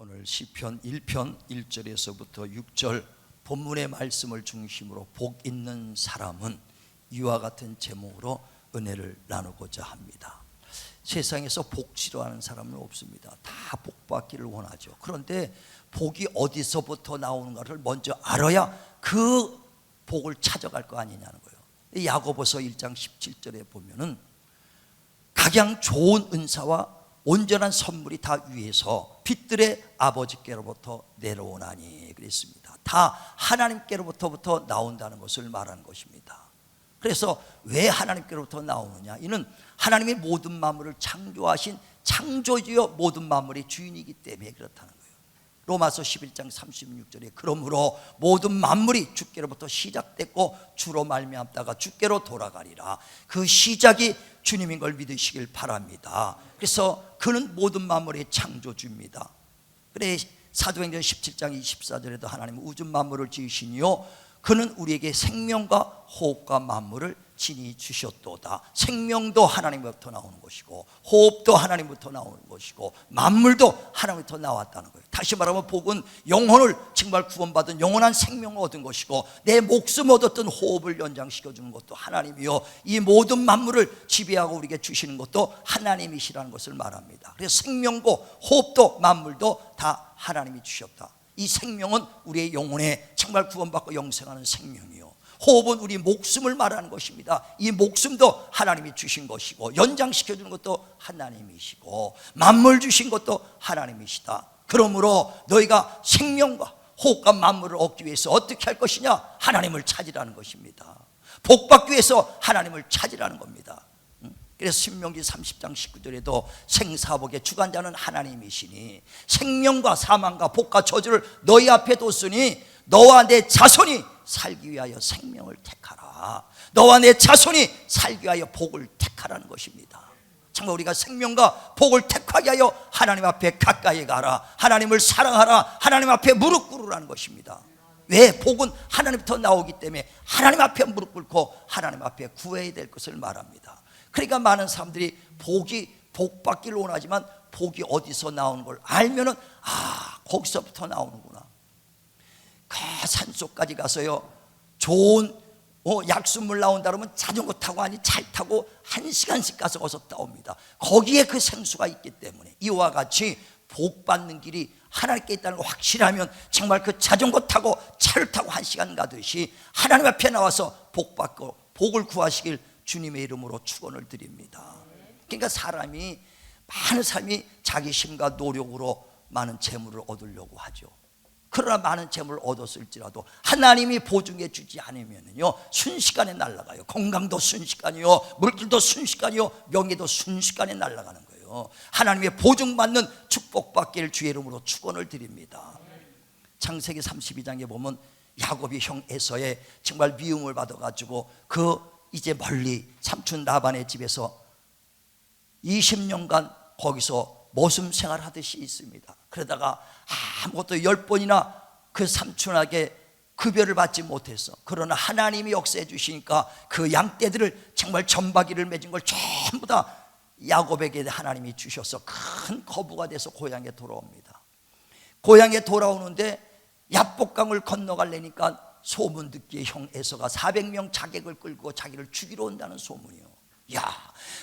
오늘 시편 1편 1절에서부터 6절 본문의 말씀을 중심으로 복 있는 사람은 이와 같은 제목으로 은혜를 나누고자 합니다. 세상에서 복 싫어하는 사람은 없습니다. 다 복받기를 원하죠. 그런데 복이 어디서부터 나오는가를 먼저 알아야 그 복을 찾아갈 거 아니냐는 거예요. 야고보서 1장 17절에 보면은 각양 좋은 은사와 온전한 선물이 다 위에서 빛들의 아버지께로부터 내려오나니 그랬습니다. 다 하나님께로부터 나온다는 것을 말하는 것입니다. 그래서 왜 하나님께로부터 나오느냐? 이는 하나님이 모든 만물을 창조하신 창조주여 모든 만물의 주인이기 때문에 그렇다는 거예요. 로마서 11장 36절에 그러므로 모든 만물이 주께로부터 시작됐고 주로 말미암다가 주께로 돌아가리라. 그 시작이 주님인 걸 믿으시길 바랍니다. 그래서 그는 모든 만물의 창조주입니다. 그래 사도행전 17장 24절에도 하나님은 우주 만물을 지으시니요 그는 우리에게 생명과 호흡과 만물을 친히 주셨도다. 생명도 하나님부터 나오는 것이고 호흡도 하나님부터 나오는 것이고 만물도 하나님부터 나왔다는 거예요. 다시 말하면 복은 영혼을 정말 구원받은 영원한 생명을 얻은 것이고 내 목숨 얻었던 호흡을 연장시켜주는 것도 하나님이요 이 모든 만물을 지배하고 우리에게 주시는 것도 하나님이시라는 것을 말합니다. 그래서 생명고 호흡도 만물도 다 하나님이 주셨다. 이 생명은 우리의 영혼에 정말 구원받고 영생하는 생명이요 호흡은 우리 목숨을 말하는 것입니다. 이 목숨도 하나님이 주신 것이고 연장시켜주는 것도 하나님이시고 만물 주신 것도 하나님이시다. 그러므로 너희가 생명과 호흡과 만물을 얻기 위해서 어떻게 할 것이냐? 하나님을 찾으라는 것입니다. 복받기 위해서 하나님을 찾으라는 겁니다. 그래서 신명기 30장 19절에도 생사복의 주관자는 하나님이시니 생명과 사망과 복과 저주를 너희 앞에 뒀으니 너와 내 자손이 살기 위하여 생명을 택하라. 너와 내 자손이 살기 위하여 복을 택하라는 것입니다. 정말 우리가 생명과 복을 택하게 하여 하나님 앞에 가까이 가라. 하나님을 사랑하라. 하나님 앞에 무릎 꿇으라는 것입니다. 왜? 복은 하나님부터 나오기 때문에 하나님 앞에 무릎 꿇고 하나님 앞에 구해야 될 것을 말합니다. 그러니까 많은 사람들이 복받기를 원하지만 복이 어디서 나오는 걸 알면은 거기서부터 나오는구나. 그 산속까지 가서요 좋은 약수물 나온다 그러면 자전거 타고 아니 잘 타고 1시간씩 가서 거기서 따옵니다. 거기에 그 생수가 있기 때문에 이와 같이 복받는 길이 하나님께 있다는 걸 확실하면 정말 그 자전거 타고 차를 타고 1시간 가듯이 하나님 앞에 나와서 복받고 복을 구하시길 주님의 이름으로 축원을 드립니다. 그러니까 많은 사람이 자기 힘과 노력으로 많은 재물을 얻으려고 하죠. 그러나 많은 재물을 얻었을지라도 하나님이 보증해 주지 않으면요 순식간에 날아가요. 건강도 순식간이요 물질도 순식간이요 명예도 순식간에 날아가는 거예요. 하나님의 보증받는 축복받기를 주의 이름으로 축원을 드립니다. 창세기 32장에 보면 야곱이 형 에서의 정말 미움을 받아가지고 이제 멀리 삼촌 라반의 집에서 20년간 거기서 모습 생활하듯이 있습니다. 그러다가 아무것도 10번이나 그 삼촌에게 급여를 받지 못했어. 그러나 하나님이 역사해 주시니까 그 양떼들을 정말 점박이를 맺은 걸 전부 다 야곱에게 하나님이 주셔서 큰 거부가 돼서 고향에 돌아옵니다. 고향에 돌아오는데 야복강을 건너가려니까 소문 듣기에 형 에서가 400명 자객을 끌고 자기를 죽이러 온다는 소문이요.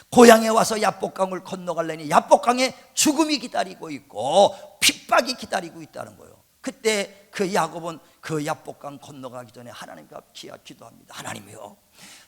고향에 와서 야복강을 건너가려니 야복강에 죽음이 기다리고 있고 핍박이 기다리고 있다는 거예요. 그때 그 야곱은 그 야복강 건너가기 전에 하나님께 기도합니다. 하나님이요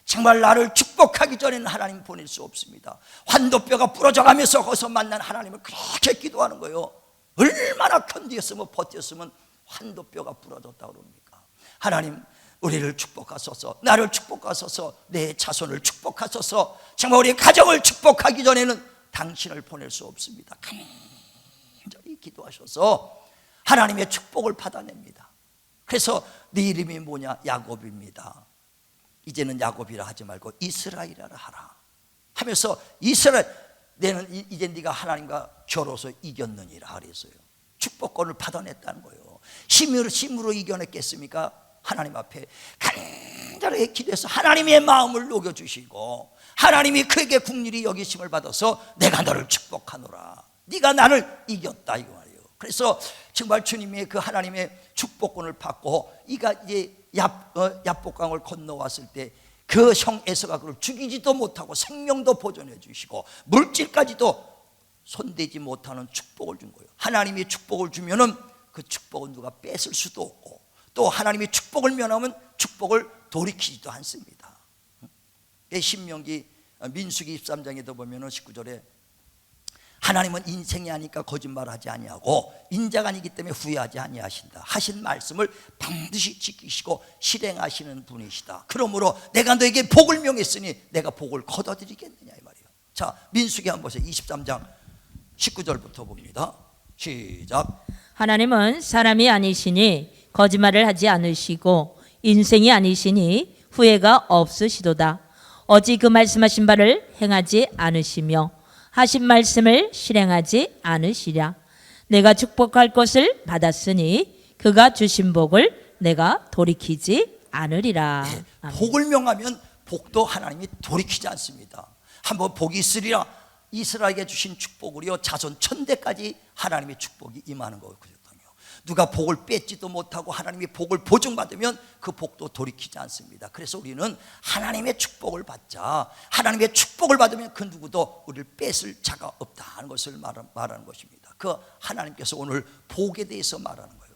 정말 나를 축복하기 전에는 하나님 보낼 수 없습니다. 환도뼈가 부러져가면서 거기서 만난 하나님을 그렇게 기도하는 거예요. 얼마나 견디었으면 버텼으면 환도뼈가 부러졌다고 그럽니까? 하나님 우리를 축복하소서. 나를 축복하소서. 내 자손을 축복하소서. 정말 우리 가정을 축복하기 전에는 당신을 보낼 수 없습니다. 간절히 기도하셔서 하나님의 축복을 받아냅니다. 그래서 네 이름이 뭐냐? 야곱입니다. 이제는 야곱이라 하지 말고 이스라엘이라 하라 하면서 이스라엘 내는 이제 네가 하나님과 겨뤄서 이겼느니라 그랬어요. 축복권을 받아냈다는 거예요. 힘으로 이겨냈겠습니까? 하나님 앞에 간절하게 기도해서 하나님의 마음을 녹여주시고 하나님이 그에게 긍휼히 여기심을 받아서 내가 너를 축복하노라. 네가 나를 이겼다 이거 말이에요. 그래서 정말 주님의 그 하나님의 축복권을 받고 이가 이제 야복강을 건너왔을 때 그 형 에서가 그를 죽이지도 못하고 생명도 보존해 주시고 물질까지도 손대지 못하는 축복을 준 거예요. 하나님이 축복을 주면은 그 축복은 누가 뺏을 수도 없고, 또 하나님이 축복을 면하면 축복을 돌이키지도 않습니다. 신명기 민수기 13장에도 보면은 19절에 하나님은 인생이 아니까 거짓말하지 아니하고 인자가 아니기 때문에 후회하지 아니하신다 하신 말씀을 반드시 지키시고 실행하시는 분이시다. 그러므로 내가 너에게 복을 명했으니 내가 복을 거둬드리겠느냐 이 말이에요. 자, 민수기 한번 보세요. 23장 19절부터 봅니다. 시작. 하나님은 사람이 아니시니 거짓말을 하지 않으시고 인생이 아니시니 후회가 없으시도다. 어찌 그 말씀하신 바를 행하지 않으시며 하신 말씀을 실행하지 않으시랴. 내가 축복할 것을 받았으니 그가 주신 복을 내가 돌이키지 않으리라. 네, 복을 명하면 복도 하나님이 돌이키지 않습니다. 한번 복이 있으리라. 이스라엘에게 주신 축복으로요 자손 천대까지 하나님의 축복이 임하는 거거든요. 누가 복을 뺏지도 못하고 하나님이 복을 보증받으면 그 복도 돌이키지 않습니다. 그래서 우리는 하나님의 축복을 받자. 하나님의 축복을 받으면 그 누구도 우리를 뺏을 자가 없다는 것을 말하는 것입니다. 그 하나님께서 오늘 복에 대해서 말하는 거예요.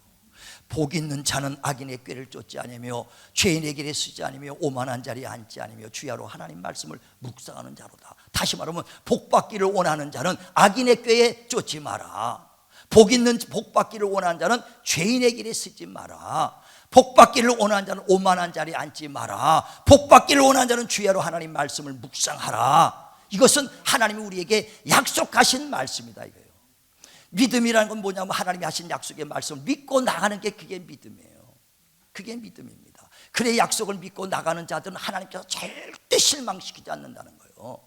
복 있는 자는 악인의 꾀를 쫓지 아니며 죄인의 길에 쓰지 아니며 오만한 자리에 앉지 아니며 주야로 하나님 말씀을 묵상하는 자로다. 다시 말하면 복 받기를 원하는 자는 악인의 꾀에 쫓지 마라. 복 있는 복 받기를 원하는 자는 죄인의 길에 쓰지 마라. 복 받기를 원하는 자는 오만한 자리에 앉지 마라. 복 받기를 원하는 자는 주야로 하나님 말씀을 묵상하라. 이것은 하나님이 우리에게 약속하신 말씀이다 이거예요. 믿음이라는 건 뭐냐면 하나님이 하신 약속의 말씀을 믿고 나가는 게 그게 믿음이에요. 그게 믿음입니다. 그래 약속을 믿고 나가는 자들은 하나님께서 절대 실망시키지 않는다는 거예요.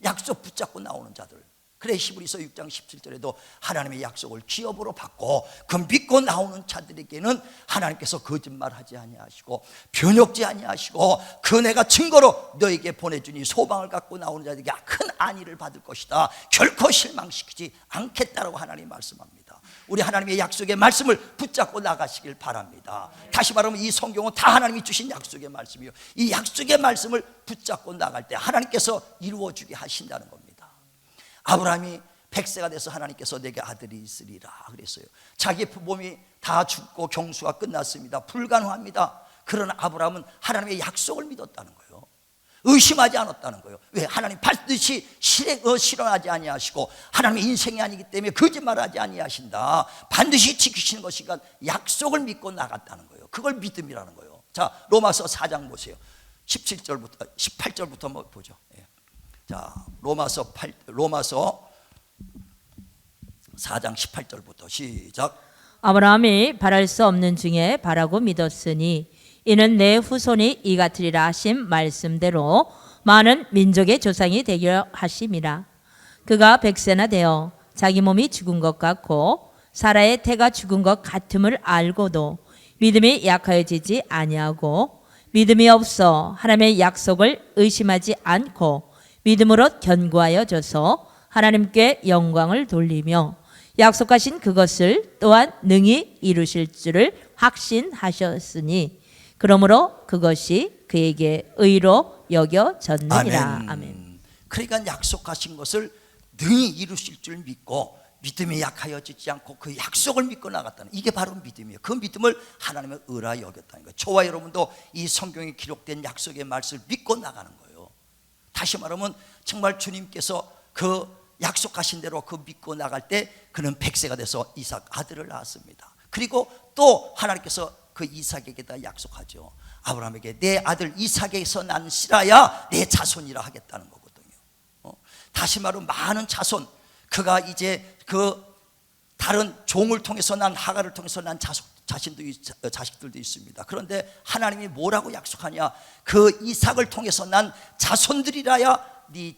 약속 붙잡고 나오는 자들. 그래 히브리서 6장 17절에도 하나님의 약속을 기업으로 받고 그 믿고 나오는 자들에게는 하나님께서 거짓말하지 아니하시고 변역지 아니하시고 그 내가 증거로 너에게 보내주니 소망을 갖고 나오는 자들에게 큰 안위를 받을 것이다. 결코 실망시키지 않겠다라고 하나님이 말씀합니다. 우리 하나님의 약속의 말씀을 붙잡고 나가시길 바랍니다. 다시 말하면 이 성경은 다 하나님이 주신 약속의 말씀이요, 이 약속의 말씀을 붙잡고 나갈 때 하나님께서 이루어주게 하신다는 겁니다. 아브라함이 100세가 돼서 하나님께서 내게 아들이 있으리라 그랬어요. 자기 몸이 다 죽고 경수가 끝났습니다. 불가능합니다. 그러나 아브라함은 하나님의 약속을 믿었다는 거예요. 의심하지 않았다는 거예요. 왜? 하나님 반드시 실현하지 아니하시고 하나님의 인생이 아니기 때문에 거짓말하지 아니하신다. 반드시 지키시는 것이니까 약속을 믿고 나갔다는 거예요. 그걸 믿음이라는 거예요. 자, 로마서 4장 보세요. 17절부터 18절부터 한번 보죠. 자, 로마서 4장 18절부터 시작. 아브라함이 바랄 수 없는 중에 바라고 믿었으니 이는 내 후손이 이 같으리라 하신 말씀대로 많은 민족의 조상이 되려 하심이라. 그가 100세나 되어 자기 몸이 죽은 것 같고 사라의 태가 죽은 것 같음을 알고도 믿음이 약하여지지 아니하고 믿음이 없어 하나님의 약속을 의심하지 않고 믿음으로 견고하여져서 하나님께 영광을 돌리며 약속하신 그것을 또한 능히 이루실 줄을 확신하셨으니 그러므로 그것이 그에게 의로 여겨졌느니라. 아멘. 그러니까 약속하신 것을 능히 이루실 줄 믿고 믿음이 약하여지지 않고 그 약속을 믿고 나갔다는, 이게 바로 믿음이에요. 그 믿음을 하나님의 의라 여겼다는 거예요. 저와 여러분도 이 성경에 기록된 약속의 말씀을 믿고 나가는 거예요. 다시 말하면 정말 주님께서 그 약속하신 대로 그 믿고 나갈 때 그는 100세가 돼서 이삭 아들을 낳았습니다. 그리고 또 하나님께서 그 이삭에게다 약속하죠. 아브라함에게 내 아들 이삭에게서 난 씨라야 내 자손이라 하겠다는 거거든요. 다시 말하면 많은 자손, 그가 이제 그 다른 종을 통해서 난 하가를 통해서 난 자식들도 있습니다. 그런데 하나님이 뭐라고 약속하냐? 그 이삭을 통해서 난 자손들이라야 네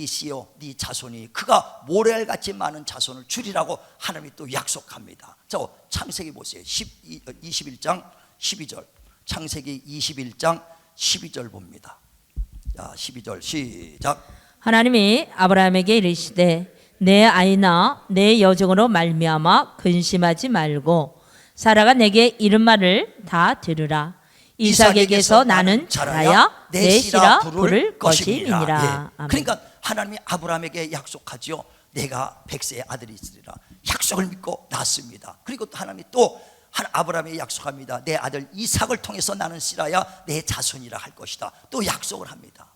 씨요 네 자손이 그가 모래알같이 많은 자손을 주리라고 하나님이 또 약속합니다. 자, 창세기 보세요. 21장 12절. 창세기 21장 12절 봅니다. 자, 12절 시작. 하나님이 아브라함에게 이르시되 내 아이나 내 여종으로 말미암아 근심하지 말고 사라가 내게 이른 말을 다 들으라. 이삭에게서 나는 자라야 내 씨라 부를 것임이니라. 아멘. 그러니까 하나님이 아브라함에게 약속하죠. 내가 100세의 아들이 있으리라. 약속을 믿고 낳습니다. 그리고 또 하나님이 또 아브라함에게 약속합니다. 내 아들 이삭을 통해서 나는 씨라야 내 자손이라 할 것이다. 또 약속을 합니다.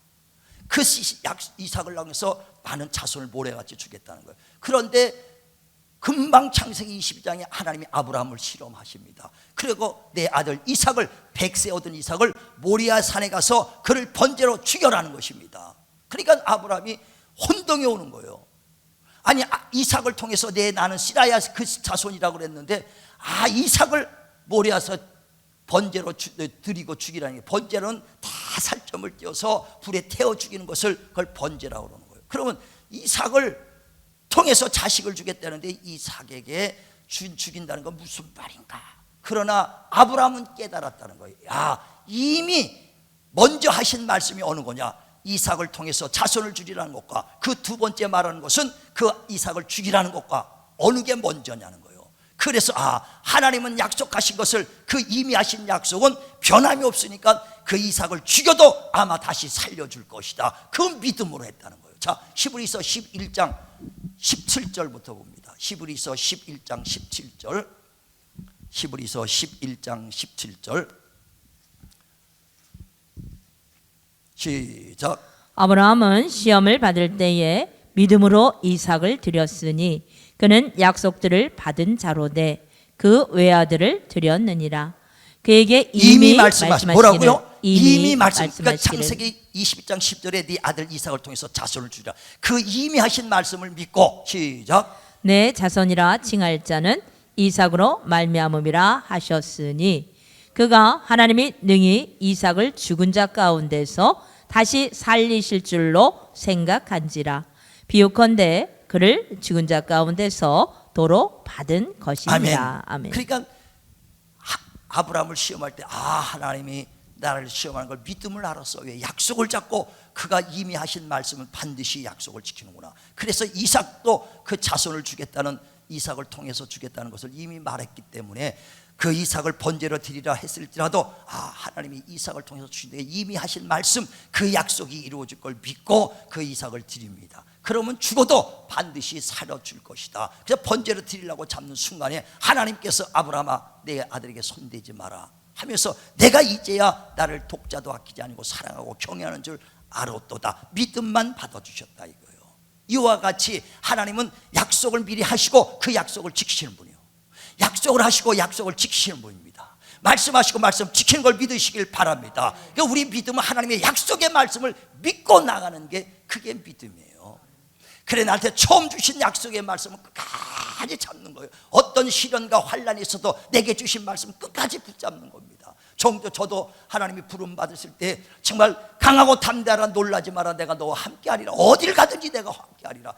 그 이삭을 낳아서 많은 자손을 모래같이 주겠다는 거예요. 그런데 금방 창세기 22장에 하나님이 아브라함을 실험하십니다. 그리고 내 아들 이삭을 100세 얻은 이삭을 모리아 산에 가서 그를 번제로 죽여라는 것입니다. 그러니까 아브라함이 혼동이 오는 거예요. 아니 이삭을 통해서 나는 씨라야 그 자손이라고 그랬는데 이삭을 모리아서 번제로 드리고 죽이라는 게, 번제로는 다 살점을 띄어서 불에 태워 죽이는 것을 그걸 번제라고 그러는 거예요. 그러면 이삭을 통해서 자식을 주겠다는데 이삭에게 죽인다는 건 무슨 말인가? 그러나 아브라함은 깨달았다는 거예요. 이미 먼저 하신 말씀이 어느 거냐? 이삭을 통해서 자손을 주리라는 것과 그 두 번째 말하는 것은 그 이삭을 죽이라는 것과 어느 게 먼저냐는 거예요. 그래서 하나님은 약속하신 것을, 그 이미 하신 약속은 변함이 없으니까 그 이삭을 죽여도 아마 다시 살려줄 것이다. 그 믿음으로 했다는 거예요. 자, 히브리서 11장 17절부터 봅니다. 히브리서 11장 17절. 히브리서 11장 17절 시작. 아브라함은 시험을 받을 때에 믿음으로 이삭을 드렸으니 그는 약속들을 받은 자로되 그 외아들을 드렸느니라. 그에게 이미 말씀하시기를, 뭐라고요? 이미 그러니까 창세기 22장 10절에 네 아들 이삭을 통해서 자손을 주리라. 그 이미 하신 말씀을 믿고 시작. 내 자손이라 칭할 자는 이삭으로 말미암음이라 하셨으니 그가 하나님이 능히 이삭을 죽은 자 가운데서 다시 살리실 줄로 생각한지라. 비유컨대 그를 죽은 자 가운데서 도로 받은 것입니다. 아멘. 그러니까 아브라함을 시험할 때 하나님이 나를 시험하는 걸 믿음을 알았어. 왜? 약속을 잡고 그가 이미 하신 말씀은 반드시 약속을 지키는구나. 그래서 이삭도 그 자손을 주겠다는, 이삭을 통해서 주겠다는 것을 이미 말했기 때문에 그 이삭을 번제로 드리라 했을지라도 하나님이 이삭을 통해서 주신데 이미 하신 말씀, 그 약속이 이루어질 걸 믿고 그 이삭을 드립니다. 그러면 죽어도 반드시 살려줄 것이다. 그래서 번제로 드리려고 잡는 순간에 하나님께서 아브라함아 내 아들에게 손대지 마라 하면서 내가 이제야 나를 독자도 아끼지 아니고 사랑하고 경외하는 줄 알았도다. 믿음만 받아주셨다 이거예요. 이와 같이 하나님은 약속을 미리 하시고 그 약속을 지키시는 분이에요. 약속을 하시고 약속을 지키시는 분입니다. 말씀하시고 말씀 지키는 걸 믿으시길 바랍니다. 그러니까 우리 믿음은 하나님의 약속의 말씀을 믿고 나가는 게, 그게 믿음이에요. 그래, 나한테 처음 주신 약속의 말씀은 끝까지 잡는 거예요. 어떤 시련과 환란이 있어도 내게 주신 말씀 끝까지 붙잡는 겁니다. 저도 하나님이 부름 받으실 때 정말 강하고 담대하라, 놀라지 마라, 내가 너와 함께하리라, 어딜 가든지 내가 함께하리라.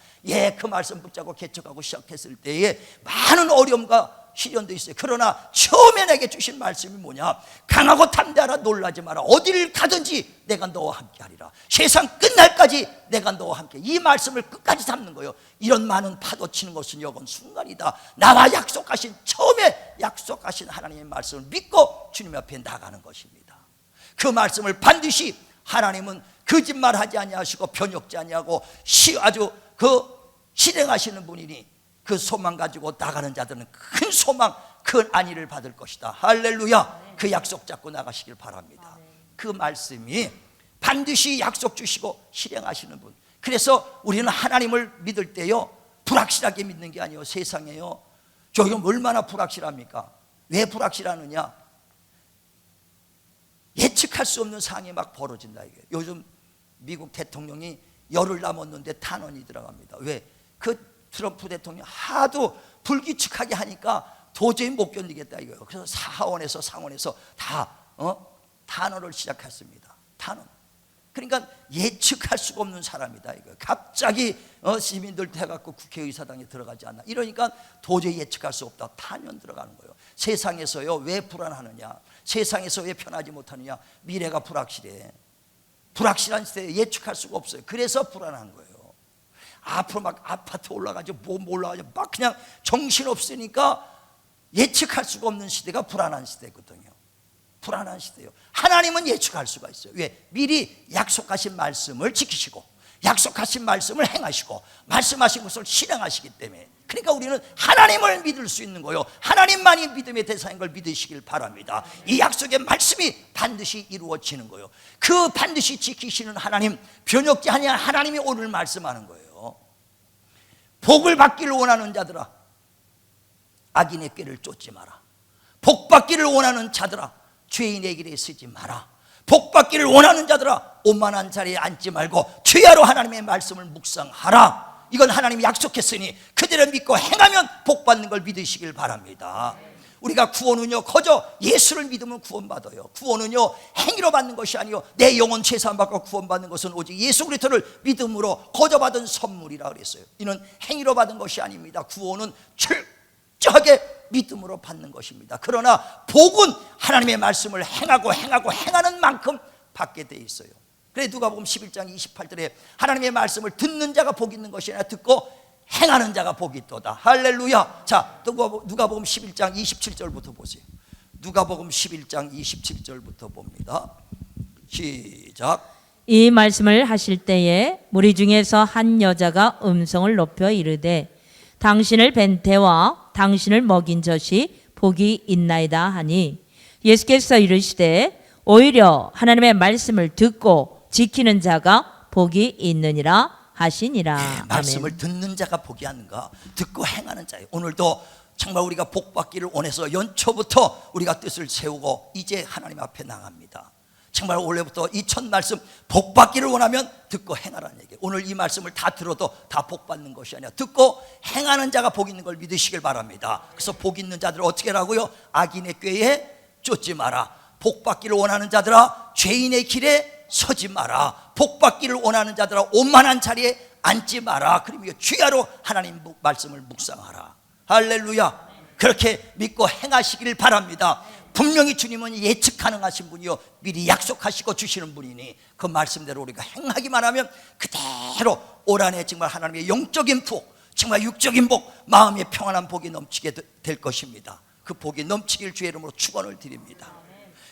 그 말씀 붙잡고 개척하고 시작했을 때에 많은 어려움과 시련도 있어요. 그러나 처음에 내게 주신 말씀이 뭐냐? 강하고 담대하라, 놀라지 마라, 어딜 가든지 내가 너와 함께하리라, 세상 끝날까지 내가 너와 함께. 이 말씀을 끝까지 잡는 거예요. 이런 많은 파도 치는 것은 여건 순간이다. 나와 약속하신, 처음에 약속하신 하나님의 말씀을 믿고 주님 앞에 나가는 것입니다. 그 말씀을 반드시 하나님은 거짓말하지 아니하시고 변혁지 아니하고 아주 실행하시는 분이니 그 소망 가지고 나가는 자들은 큰 소망, 큰 안위를 받을 것이다. 할렐루야. 그 약속 잡고 나가시길 바랍니다. 그 말씀이 반드시 약속 주시고 실행하시는 분. 그래서 우리는 하나님을 믿을 때요, 불확실하게 믿는 게 아니에요. 세상에요, 지금 얼마나 불확실합니까? 왜 불확실하느냐? 예측할 수 없는 상황이 막 벌어진다 이게. 요즘 미국 대통령이 열흘 남았는데 탄원이 들어갑니다. 왜? 그 트럼프 대통령 하도 불규칙하게 하니까 도저히 못 견디겠다 이거예요. 그래서 하원에서 상원에서 다 탄원을 시작했습니다. 탄원. 그러니까 예측할 수가 없는 사람이다 이거예요. 갑자기 시민들 해갖고 국회의사당에 들어가지 않나, 이러니까 도저히 예측할 수 없다. 탄원 들어가는 거예요. 세상에서요 왜 불안하느냐, 세상에서 왜 편하지 못하느냐? 미래가 불확실해. 불확실한 시대에 예측할 수가 없어요. 그래서 불안한 거예요. 앞으로 막 아파트 올라가죠, 뭐 올라가죠, 막 그냥 정신없으니까 예측할 수가 없는 시대가 불안한 시대거든요. 불안한 시대예요. 하나님은 예측할 수가 있어요. 왜? 미리 약속하신 말씀을 지키시고 약속하신 말씀을 행하시고 말씀하신 것을 실행하시기 때문에, 그러니까 우리는 하나님을 믿을 수 있는 거예요. 하나님만이 믿음의 대상인 걸 믿으시길 바랍니다. 이 약속의 말씀이 반드시 이루어지는 거예요. 그 반드시 지키시는 하나님, 변혁지 아니한 하나님이 오늘 말씀하는 거예요. 복을 받기를 원하는 자들아, 악인의 꾀를 쫓지 마라. 복 받기를 원하는 자들아, 죄인의 길에 쓰지 마라. 복 받기를 원하는 자들아, 오만한 자리에 앉지 말고 주야로 하나님의 말씀을 묵상하라. 이건 하나님이 약속했으니 그대로 믿고 행하면 복 받는 걸 믿으시길 바랍니다. 우리가 구원은요, 거저 예수를 믿으면 구원받아요. 구원은요, 행위로 받는 것이 아니요, 내 영혼 죄사함 받고 구원받는 것은 오직 예수 그리스도를 믿음으로 거저 받은 선물이라 그랬어요. 이는 행위로 받은 것이 아닙니다. 구원은 철저하게 믿음으로 받는 것입니다. 그러나 복은 하나님의 말씀을 행하는 만큼 받게 돼 있어요. 그래 누가복음 11장 28절에 하나님의 말씀을 듣는 자가 복이 있는 것이 아니라 듣고 행하는 자가 복이 있도다. 할렐루야. 자, 누가복음 11장 27절부터 보세요. 누가복음 11장 27절부터 봅니다. 시작. 이 말씀을 하실 때에 무리 중에서 한 여자가 음성을 높여 이르되 당신을 뵌 태와 당신을 먹인 젖이 복이 있나이다 하니, 예수께서 이르시되 오히려 하나님의 말씀을 듣고 지키는 자가 복이 있느니라 하시니라. 말씀을 듣는 자가 복이 아닌가, 듣고 행하는 자예요. 오늘도 정말 우리가 복 받기를 원해서 연초부터 우리가 뜻을 세우고 이제 하나님 앞에 나갑니다. 정말 올해부터 이 첫 말씀 복 받기를 원하면 듣고 행하라는 얘기예요. 오늘 이 말씀을 다 들어도 다 복 받는 것이 아니라 듣고 행하는 자가 복 있는 걸 믿으시길 바랍니다. 그래서 복 있는 자들을 어떻게 하라고요? 악인의 꾀에 쫓지 마라. 복 받기를 원하는 자들아, 죄인의 길에 서지 마라. 복 받기를 원하는 자들아, 오만한 자리에 앉지 마라. 그러면 주야로 하나님 말씀을 묵상하라. 할렐루야. 그렇게 믿고 행하시길 바랍니다. 분명히 주님은 예측 가능하신 분이요, 미리 약속하시고 주시는 분이니 그 말씀대로 우리가 행하기만 하면 그대로 올 한해 정말 하나님의 영적인 복, 정말 육적인 복, 마음의 평안한 복이 넘치게 될 것입니다. 그 복이 넘치길 주의 이름으로 축원을 드립니다.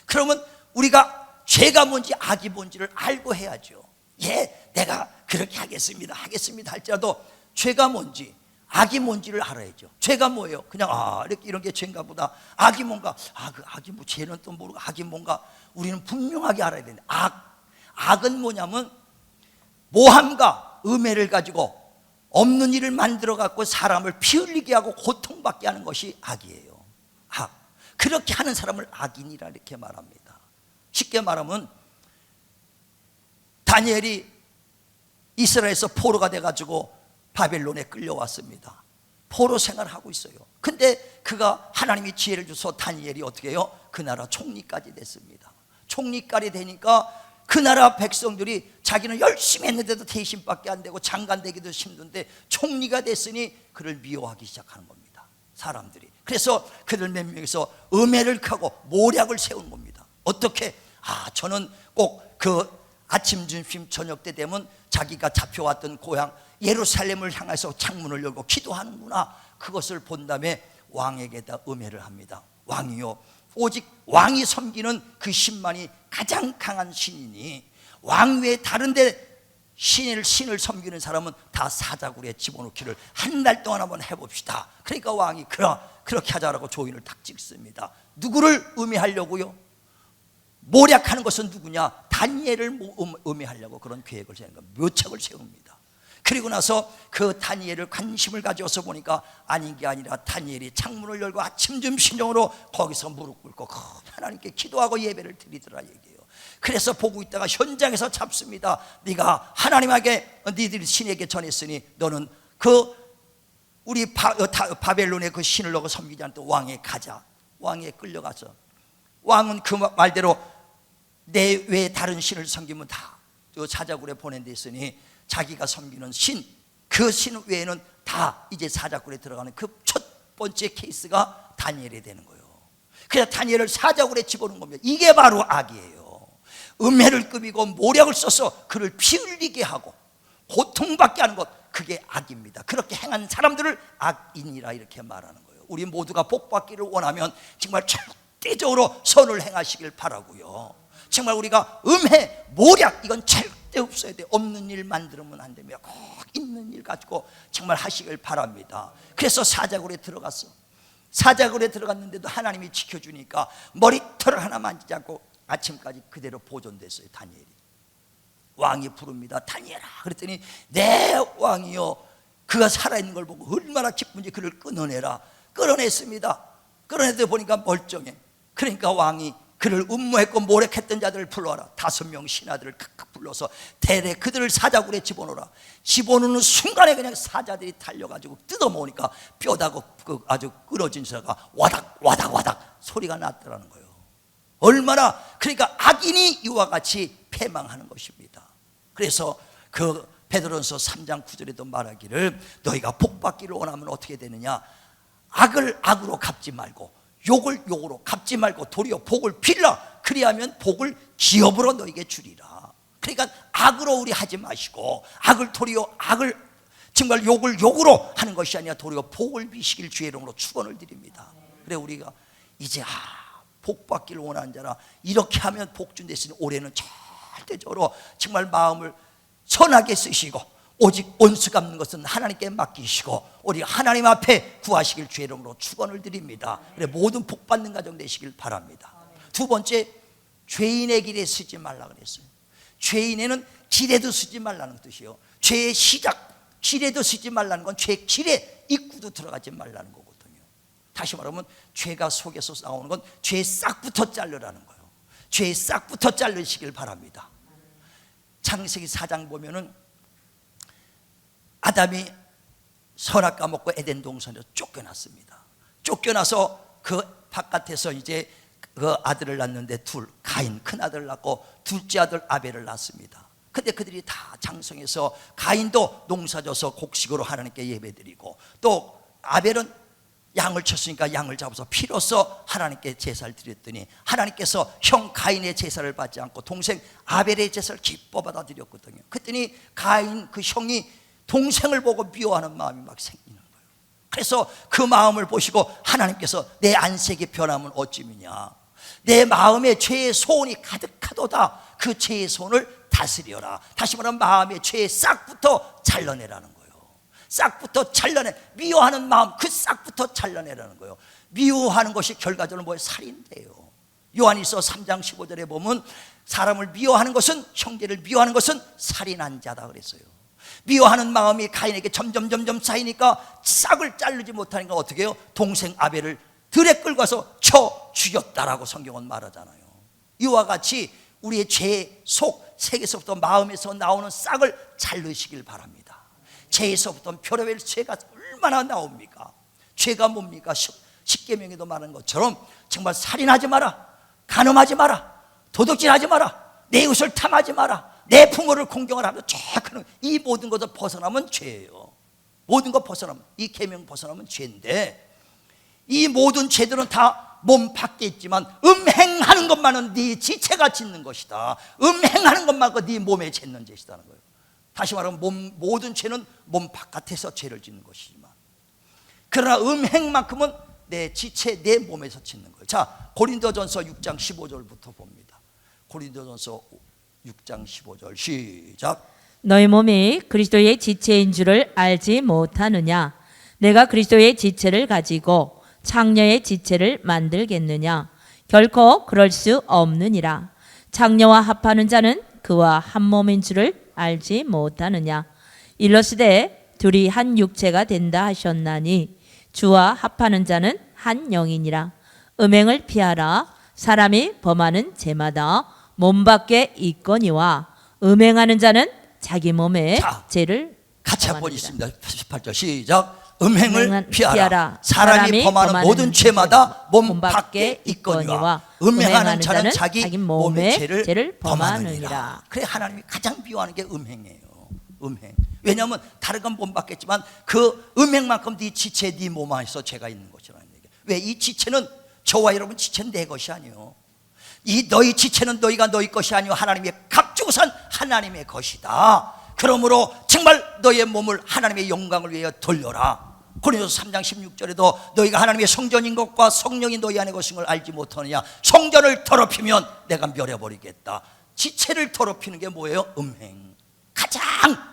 그러면 우리가 죄가 뭔지 악이 뭔지를 알고 해야죠. 예, 내가 그렇게 하겠습니다 할지라도 죄가 뭔지 악이 뭔지를 알아야죠. 죄가 뭐예요? 그냥 이렇게 이런 게 죄인가 보다. 악이 뭔가? 그 악이 뭐, 죄는 또 모르고 악이 뭔가? 우리는 분명하게 알아야 되는데, 악은 뭐냐면 모함과 음해를 가지고 없는 일을 만들어 갖고 사람을 피 흘리게 하고 고통받게 하는 것이 악이에요. 그렇게 하는 사람을 악인이라 이렇게 말합니다. 쉽게 말하면 다니엘이 이스라엘에서 포로가 돼가지고 바벨론에 끌려왔습니다. 포로 생활을 하고 있어요. 근데 그가 하나님이 지혜를 주셔서 다니엘이 어떻게 해요? 그 나라 총리까지 됐습니다. 총리까지 되니까 그 나라 백성들이 자기는 열심히 했는데도 대신밖에 안 되고 장관 되기도 힘든데 총리가 됐으니 그를 미워하기 시작하는 겁니다, 사람들이. 그래서 그들 몇 명이서 음해를 하고 모략을 세운 겁니다. 어떻게? 저는 꼭 그 아침, 점심, 저녁 때 되면 자기가 잡혀왔던 고향 예루살렘을 향해서 창문을 열고 기도하는구나, 그것을 본 다음에 왕에게다 음해를 합니다. 왕이요, 오직 왕이 섬기는 그 신만이 가장 강한 신이니 왕 외에 다른 데 신을 섬기는 사람은 다 사자굴에 집어넣기를 한 달 동안 한번 해봅시다. 그러니까 왕이 그렇게 하자라고 조인을 딱 찍습니다. 누구를 음해하려고요? 모략하는 것은 누구냐? 다니엘을 음해하려고 그런 계획을 세운 겁니다. 묘책을 세웁니다. 그리고 나서 그 다니엘을 관심을 가져서 보니까 아닌 게 아니라 다니엘이 창문을 열고 아침 점심용으로 거기서 무릎 꿇고 하나님께 기도하고 예배를 드리더라 얘기예요. 그래서 보고 있다가 현장에서 잡습니다. 네가 하나님에게 니들이 신에게 전했으니 너는 그 우리 바벨론의 그 신을 너가 섬기지 않고 왕에 가자. 왕에 끌려가서 왕은 그 말대로 내 외에 다른 신을 섬기면 다 사자굴에 보낸 데 있으니 자기가 섬기는 신, 그 신 외에는 다 이제 사자굴에 들어가는 그 첫 번째 케이스가 다니엘이 되는 거예요. 그래서 다니엘을 사자굴에 집어넣은 겁니다. 이게 바로 악이에요. 음해를 꾸미고 모략을 써서 그를 피 흘리게 하고 고통받게 하는 것, 그게 악입니다. 그렇게 행한 사람들을 악인이라 이렇게 말하는 거예요. 우리 모두가 복받기를 원하면 정말 절대적으로 선을 행하시길 바라고요. 정말 우리가 음해, 모략 이건 절대 없어야 돼. 없는 일 만들면 안 되며 꼭 있는 일 가지고 정말 하시길 바랍니다. 그래서 사자굴에 들어갔어. 사자굴에 들어갔는데도 하나님이 지켜주니까 머리털을 하나 만지지 않고 아침까지 그대로 보존됐어요. 다니엘이. 왕이 부릅니다. 다니엘아. 그랬더니 내 왕이요, 그가 살아있는 걸 보고 얼마나 기쁜지 그를 끊어내라. 끌어냈습니다. 끌어내다 보니까 멀쩡해. 그러니까 왕이 그를 음모했고 모략했던 자들을 불러와라. 5명 신하들을 각각 불러서 대래 그들을 사자굴에 집어넣어라. 집어넣는 순간에 그냥 사자들이 달려가지고 뜯어먹으니까 뼈다고 아주 끊어진 사가 와닥 와닥 와닥 소리가 났더라는 거예요. 얼마나, 그러니까 악인이 이와 같이 패망하는 것입니다. 그래서 그 베드로전서 3장 9절에도 말하기를 너희가 복받기를 원하면 어떻게 되느냐, 악을 악으로 갚지 말고 욕을 욕으로 갚지 말고 도리어 복을 빌라. 그리하면 복을 기업으로 너에게 주리라. 그러니까 악으로 우리 하지 마시고 악을 도리어 악을 정말 욕을 욕으로 하는 것이 아니라 도리어 복을 비시길 주의 이름으로 축원을 드립니다. 그래 우리가 이제 복 받기를 원하는 자라 이렇게 하면 복 준다 했으니 올해는 절대적으로 정말 마음을 선하게 쓰시고 오직 온수 갚는 것은 하나님께 맡기시고 우리 하나님 앞에 구하시길 주의 이름으로 축원을 드립니다. 그래 모든 복 받는 가정 되시길 바랍니다. 두 번째, 죄인의 길에 쓰지 말라 그랬어요. 죄인에는 길에도 쓰지 말라는 뜻이요. 죄의 시작 길에도 쓰지 말라는 건 죄 길에 입구도 들어가지 말라는 거거든요. 다시 말하면 죄가 속에서 나오는 건 죄의 싹부터 자르라는 거예요. 죄의 싹부터 자르시길 바랍니다. 창세기 4장 보면은 아담이 선악 까먹고 에덴 동산에서 쫓겨났습니다. 쫓겨나서 그 바깥에서 이제 그 아들을 낳는데 가인 큰 아들을 낳고 둘째 아들 아벨을 낳습니다. 근데 그들이 다 장성해서 가인도 농사져서 곡식으로 하나님께 예배드리고 또 아벨은 양을 쳤으니까 양을 잡아서 피로써 하나님께 제사를 드렸더니 하나님께서 형 가인의 제사를 받지 않고 동생 아벨의 제사를 기뻐 받아들였거든요. 그랬더니 가인 그 형이 동생을 보고 미워하는 마음이 막 생기는 거예요. 그래서 그 마음을 보시고 하나님께서 내 안색이 변하면 어찌미냐, 내 마음에 죄의 소원이 가득하도다. 그 죄의 소원을 다스려라. 다시 말하면 마음의 죄의 싹부터 잘라내라는 거예요. 싹부터 잘라내. 미워하는 마음 그 싹부터 잘라내라는 거예요. 미워하는 것이 결과적으로 뭐예요? 살인돼요. 요한일서 3장 15절에 보면 사람을 미워하는 것은, 형제를 미워하는 것은 살인한 자다 그랬어요. 미워하는 마음이 가인에게 점점 쌓이니까 싹을 자르지 못하니까 어떻게 해요? 동생 아벨을 들에 끌고 와서 쳐 죽였다라고 성경은 말하잖아요. 이와 같이 우리의 죄 속 세계에서부터 마음에서 나오는 싹을 자르시길 바랍니다. 죄에서부터 별의별 죄가 얼마나 나옵니까? 죄가 뭡니까? 십계명에도 말하는 것처럼 정말 살인하지 마라, 간음하지 마라, 도둑질하지 마라, 내 이웃을 탐하지 마라, 내 부모를 공경을 하며 이 모든 것을 벗어나면 죄예요. 모든 것 벗어나면, 이 계명 벗어나면 죄인데, 이 모든 죄들은 다 몸 밖에 있지만 음행하는 것만은 네 지체가 짓는 것이다. 음행하는 것만은 네 몸에 짓는 죄이다는 거예요. 다시 말하면 모든 죄는 몸 바깥에서 죄를 짓는 것이지만, 그러나 음행만큼은 내 지체, 내 몸에서 짓는 거예요. 자, 고린도전서 6장 15절부터 봅니다. 고린도전서 6장 15절 시작. 너희 몸이 그리스도의 지체인 줄을 알지 못하느냐? 내가 그리스도의 지체를 가지고 창녀의 지체를 만들겠느냐? 결코 그럴 수 없느니라. 창녀와 합하는 자는 그와 한 몸인 줄을 알지 못하느냐? 일러스되 둘이 한 육체가 된다 하셨나니 주와 합하는 자는 한 영이니라. 음행을 피하라. 사람이 범하는 죄마다 몸 밖에 있거니와 음행하는 자는 자기 몸에 죄를 같이 한번 있습니다. 18절 시작. 음행을 피하라. 사람이 범하는 모든 죄마다 몸 밖에 있거니와 음행하는 자는 자기 몸의 죄를 범하느니라. 그래 하나님이 가장 미워하는 게 음행이에요. 음행. 왜냐하면 다른 건 몸 밖에 있지만 그 음행만큼 네 지체, 네 몸 안에서 죄가 있는 것이라는 얘기예요. 왜? 이 지체는, 저와 여러분 지체는 내 것이 아니에요. 이 너희 지체는 너희가 너희 것이 아니요 하나님의 값주고 산 하나님의 것이다. 그러므로 정말 너의 몸을 하나님의 영광을 위하여 돌려라. 고린도서 3장 16절에도 너희가 하나님의 성전인 것과 성령이 너희 안에 거신 걸 알지 못하느냐. 성전을 더럽히면 내가 멸해버리겠다. 지체를 더럽히는 게 뭐예요? 음행. 가장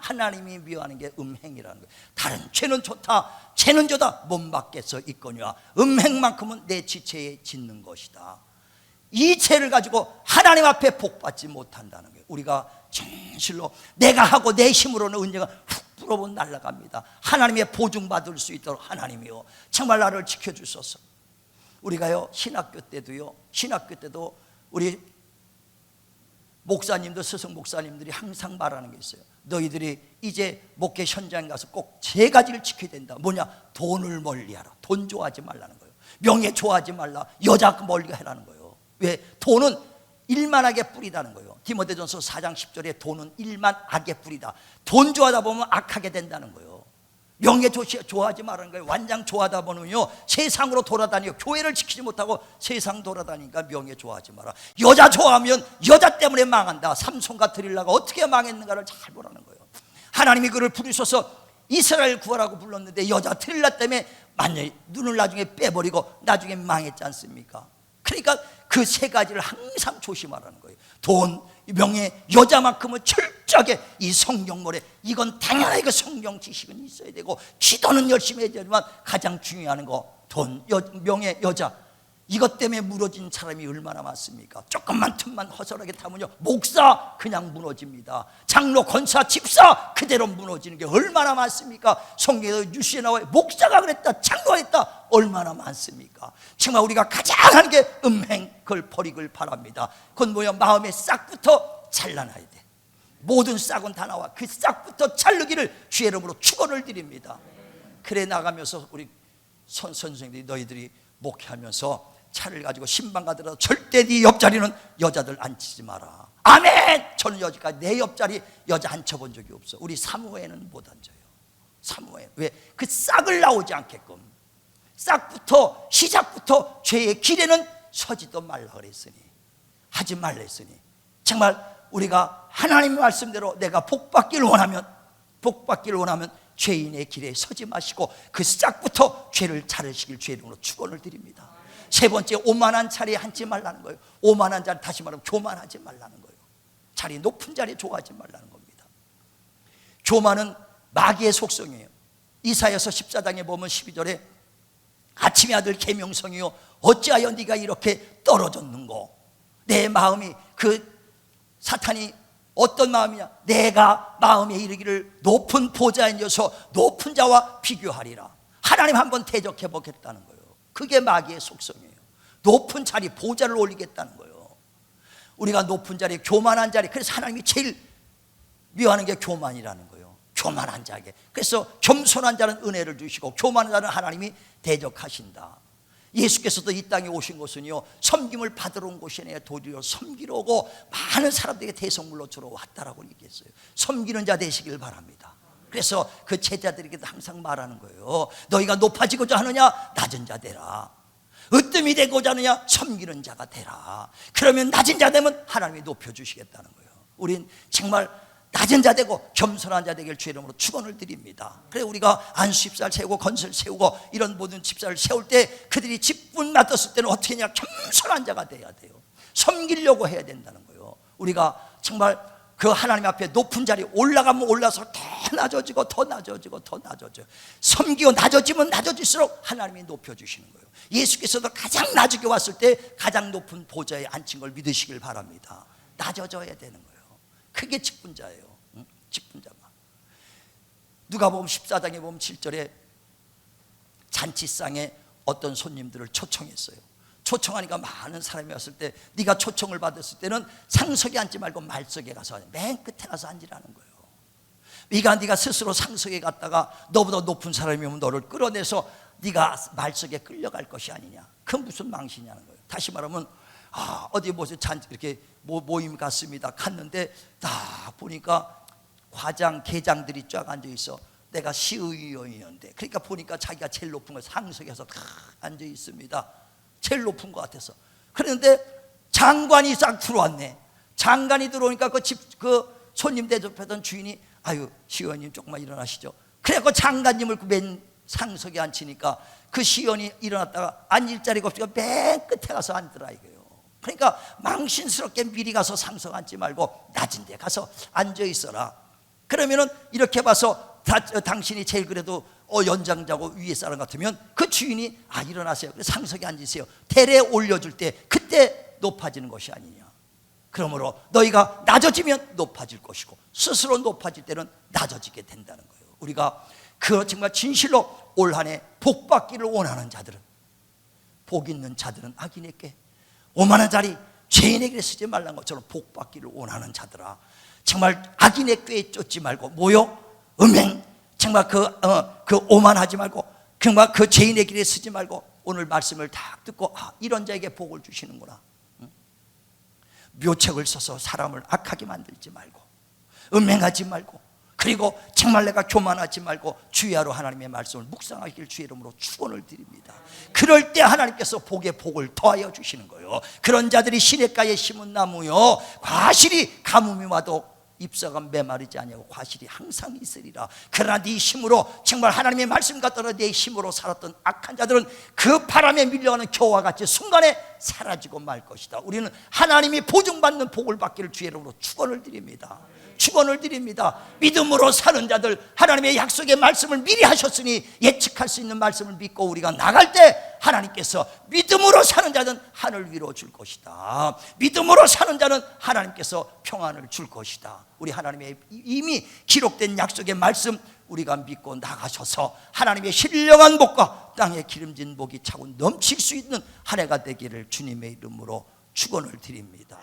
하나님이 미워하는 게 음행이라는 거예요. 다른 죄는 좋다, 죄는 좋다, 몸 밖에서 있거니와 음행만큼은 내 지체에 짓는 것이다. 이 죄를 가지고 하나님 앞에 복받지 못한다는 거예요. 우리가 진실로 내가 하고 내 힘으로는 은혜가 훅 불어보 날아갑니다. 하나님의 보증받을 수 있도록 하나님이요 정말 나를 지켜주소서. 우리가요 신학교 때도 우리 목사님들, 스승 목사님들이 항상 말하는 게 있어요. 너희들이 이제 목회 현장에 가서 꼭 세 가지를 지켜야 된다. 뭐냐? 돈을 멀리하라. 돈 좋아하지 말라는 거예요. 명예 좋아하지 말라. 여자 멀리하라는 거예요. 왜? 돈은 일만하게 뿌리다는 거예요. 디모데전서 4장 10절에 돈은 일만 악의 뿌리다. 돈 좋아하다 보면 악하게 된다는 거예요. 명예 좋아하지 말라는 거예요. 완장 좋아하다 보면요 세상으로 돌아다니고 교회를 지키지 못하고 세상 돌아다니니까 명예 좋아하지 마라. 여자 좋아하면 여자 때문에 망한다. 삼손과 드릴라가 어떻게 망했는가를 잘 보라는 거예요. 하나님이 그를 부르셔서 이스라엘 구하라고 불렀는데 여자 드릴라 때문에 만약에 눈을 나중에 빼버리고 나중에 망했지 않습니까? 그러니까 그 세 가지를 항상 조심하라는 거예요. 돈, 명예, 여자만큼은 철저하게 이 성경물에 이건 당연하게 그 성경 지식은 있어야 되고 기도는 열심히 해야 되지만 가장 중요한 거 돈, 명예, 여자 이것 때문에 무너진 사람이 얼마나 많습니까? 조금만 틈만 허술하게 타면요 목사 그냥 무너집니다. 장로, 권사, 집사 그대로 무너지는 게 얼마나 많습니까? 성경에 뉴스에 나와요. 목사가 그랬다, 장로가 그랬다, 얼마나 많습니까? 정말 우리가 가장 하는 게 음행, 그걸 버리길 바랍니다. 그건 뭐야? 마음의 싹부터 잘라놔야 돼. 모든 싹은 다 나와. 그 싹부터 자르기를 주의 이름으로 축원을 드립니다. 그래 나가면서 우리 선생님들이 너희들이 목회하면서 차를 가지고 신방 가더라도 절대 네 옆자리는 여자들 앉히지 마라. 아멘. 저는 여지까지 내 옆자리 여자 앉혀본 적이 없어. 우리 사무회는 못 앉아요. 사무회. 왜? 그 싹을 나오지 않게끔 싹부터 시작부터 죄의 길에는 서지도 말라 그랬으니, 하지 말라 했으니, 정말 우리가 하나님의 말씀대로 내가 복받기를 원하면 죄인의 길에 서지 마시고 그 싹부터 죄를 자르시길 주의 이름으로 축원을 드립니다. 세 번째, 오만한 자리에 앉지 말라는 거예요. 오만한 자리, 다시 말하면 교만하지 말라는 거예요. 자리 높은 자리에 좋아하지 말라는 겁니다. 교만은 마귀의 속성이에요. 이사야서 14장에 보면 12절에 아침의 아들 계명성이요 어찌하여 네가 이렇게 떨어졌는고. 내 마음이 그 사탄이 어떤 마음이냐? 내가 마음에 이르기를 높은 보좌에 앉아서 높은 자와 비교하리라. 하나님 한번 대적해 보겠다는 거예요. 그게 마귀의 속성이에요. 높은 자리, 보좌를 올리겠다는 거예요. 우리가 높은 자리, 교만한 자리, 그래서 하나님이 제일 미워하는 게 교만이라는 거예요. 교만한 자에게. 그래서 겸손한 자는 은혜를 주시고 교만한 자는 하나님이 대적하신다. 예수께서도 이 땅에 오신 것은요 섬김을 받으러 온 곳이 아니라 도리어 섬기러 오고 많은 사람들에게 대성물로 주러 왔다라고 얘기했어요. 섬기는 자 되시길 바랍니다. 그래서 그 제자들에게도 항상 말하는 거예요. 너희가 높아지고자 하느냐? 낮은 자 되라. 으뜸이 되고자 하느냐? 섬기는 자가 되라. 그러면 낮은 자 되면 하나님이 높여주시겠다는 거예요. 우린 정말 낮은 자 되고 겸손한 자 되길 주의 이름으로 축원을 드립니다. 그래서 우리가 안수 집사를 세우고 건설 세우고 이런 모든 집사를 세울 때 그들이 직분 맡았을 때는 어떻게 하냐? 겸손한 자가 돼야 돼요. 섬기려고 해야 된다는 거예요. 우리가 정말 그 하나님 앞에 높은 자리에 올라가면 올라서 더 낮아지고 더 낮아지고 더 낮아져요. 섬기고 낮아지면 낮아질수록 하나님이 높여주시는 거예요. 예수께서도 가장 낮게 왔을 때 가장 높은 보좌에 앉힌 걸 믿으시길 바랍니다. 낮아져야 되는 거예요. 그게 직분자예요. 직분자만. 누가복음 14장에 보면 7절에 잔치상에 어떤 손님들을 초청했어요. 초청하니까 많은 사람이 왔을 때 네가 초청을 받았을 때는 상석에 앉지 말고 말석에 가서 맨 끝에 가서 앉으라는 거예요. 네가 스스로 상석에 갔다가 너보다 높은 사람이 오면 너를 끌어내서 네가 말석에 끌려갈 것이 아니냐. 그건 무슨 망신이냐는 거예요. 다시 말하면 어디 보세요. 이렇게 모임 갔습니다. 갔는데 딱 보니까 계장들이 쫙 앉아 있어. 내가 시의원이었는데 그러니까 보니까 자기가 제일 높은 거 상석에서 딱 앉아 있습니다. 제일 높은 것 같아서. 그런데 장관이 싹 들어왔네. 장관이 들어오니까 그 손님 대접하던 주인이 아유 시의원님 조금만 일어나시죠. 그래갖고 장관님을 맨 상석에 앉히니까 그 시의원이 일어났다가 앉을 자리가 없으니까 맨 끝에 가서 앉더라 이거예요. 그러니까 망신스럽게 미리 가서 상석 앉지 말고 낮은 데 가서 앉아 있어라. 그러면은 이렇게 봐서 당신이 제일 그래도 연장자고 위에 사람 같으면 그 주인이 일어나세요. 상석에 앉으세요. 대례 올려줄 때 그때 높아지는 것이 아니냐. 그러므로 너희가 낮아지면 높아질 것이고 스스로 높아질 때는 낮아지게 된다는 거예요. 우리가 그 정말 진실로 올 한 해 복 받기를 원하는 자들은, 복 있는 자들은 악인에게 오만한 자리 죄인에게 쓰지 말라는 것처럼 복 받기를 원하는 자들아, 정말 악인의 꾀에 쫓지 말고 뭐요? 음행, 정말 그 오만하지 말고 정말 그 죄인의 길에 쓰지 말고 오늘 말씀을 딱 듣고 이런 자에게 복을 주시는구나. 묘책을 써서 사람을 악하게 만들지 말고 음행하지 말고 그리고 정말 내가 교만하지 말고 주야로 하나님의 말씀을 묵상하길 주의 이름으로 축원을 드립니다. 그럴 때 하나님께서 복에 복을 더하여 주시는 거예요. 그런 자들이 시냇가에 심은 나무요 과실이 가뭄이 와도 잎사가 메마르지 아니하고 과실이 항상 있으리라. 그러나 네 힘으로 정말 하나님의 말씀과 떨어 내 힘으로 살았던 악한 자들은 그 바람에 밀려가는 겨와 같이 순간에 사라지고 말 것이다. 우리는 하나님이 보증받는 복을 받기를 주의 이름으로 축원을 드립니다. 축원을 드립니다. 믿음으로 사는 자들, 하나님의 약속의 말씀을 미리 하셨으니 예측할 수 있는 말씀을 믿고 우리가 나갈 때 하나님께서 믿음으로 사는 자는 하늘 위로 줄 것이다. 믿음으로 사는 자는 하나님께서 평안을 줄 것이다. 우리 하나님의 이미 기록된 약속의 말씀 우리가 믿고 나가셔서 하나님의 신령한 복과 땅에 기름진 복이 차고 넘칠 수 있는 한 해가 되기를 주님의 이름으로 축원을 드립니다.